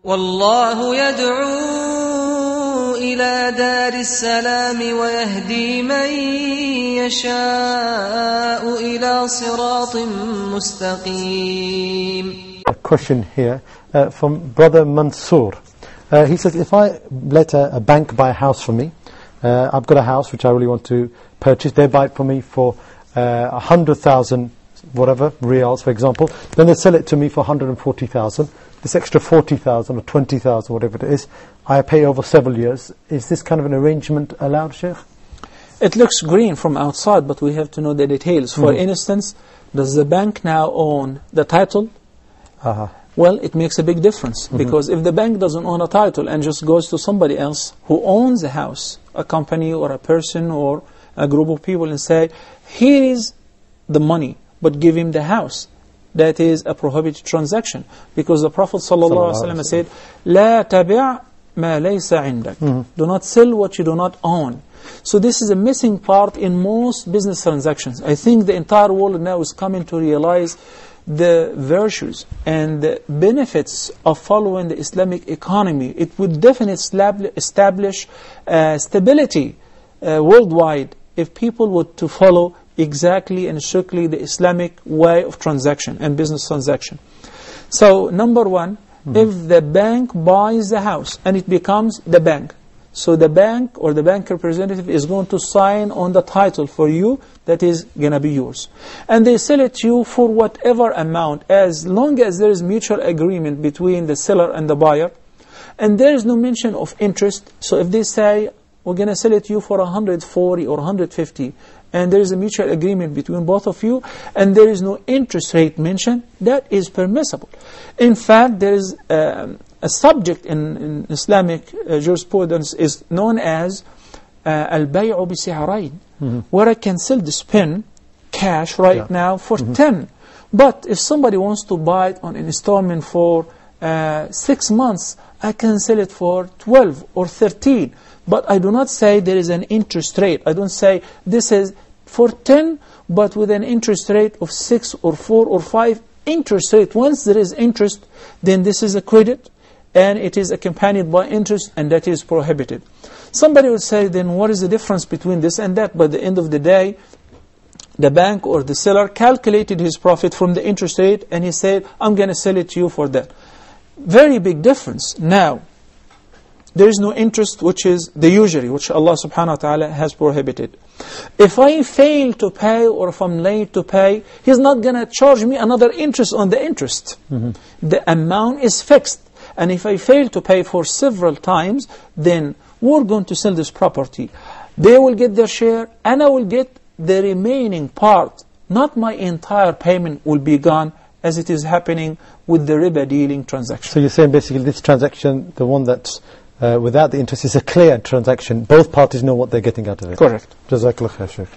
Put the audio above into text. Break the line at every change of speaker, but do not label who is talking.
والله يدعو إلى دار السلام ويهدي من يشاء إلى صراط مستقيم.
A question here from Brother Mansoor. He says, if I let a bank buy a house for me, I've got a house which I really want to purchase, they buy it for me for 100,000 whatever, reals for example, then they sell it to me for 140,000. This extra 40,000 or 20,000, whatever it is, I pay over several years. Is this kind of an arrangement allowed, Sheikh?
It looks green from outside, but we have to know the details. For instance, does the bank now own the title? Well, it makes a big difference, because if the bank doesn't own a title and just goes to somebody else who owns a house, a company or a person or a group of people, and say, here is the money, but give him the house, that is a prohibited transaction, because the Prophet ﷺ said, لا تبع ما ليس عندك. Do not sell what you do not own. So this is a missing part in most business transactions. I think the entire world now is coming to realize the virtues and the benefits of following the Islamic economy. It would definitely establish stability worldwide if people were to follow exactly and strictly the Islamic way of transaction and business transaction. So number one, if the bank buys the house and it becomes the bank, so the bank or the bank representative is going to sign on the title for you that is going to be yours. And they sell it to you for whatever amount, as long as there is mutual agreement between the seller and the buyer. And there is no mention of interest. So if they say, we're going to sell it to you for 140 or 150, and there is a mutual agreement between both of you, and there is no interest rate mentioned, that is permissible. In fact, there is a subject in Islamic jurisprudence is known as al-bay'u bi-si'rayn, where I can sell this pen cash right now for 10. But if somebody wants to buy it on an installment for 6 months, I can sell it for 12 or 13. But I do not say there is an interest rate. I don't say this is for 10, but with an interest rate of 6 or 4 or 5 interest rate. Once there is interest, then this is a credit, and it is accompanied by interest, and that is prohibited. Somebody would say, then what is the difference between this and that? But at the end of the day, the bank or the seller calculated his profit from the interest rate, and he said, I'm going to sell it to you for that. Very big difference. Now, there is no interest, which is the usury, which Allah subhanahu wa ta'ala has prohibited. If I fail to pay, or if I'm late to pay, He's not going to charge me another interest on the interest. The amount is fixed. And if I fail to pay for several times, then we're going to sell this property. They will get their share, and I will get the remaining part. Not my entire payment will be gone, as it is happening with the riba dealing transaction.
So you're saying basically this transaction, the one that's without the interest, is a clear transaction. Both parties know what they're getting out of it.
Correct.
Jazakallah khair, Shaykh.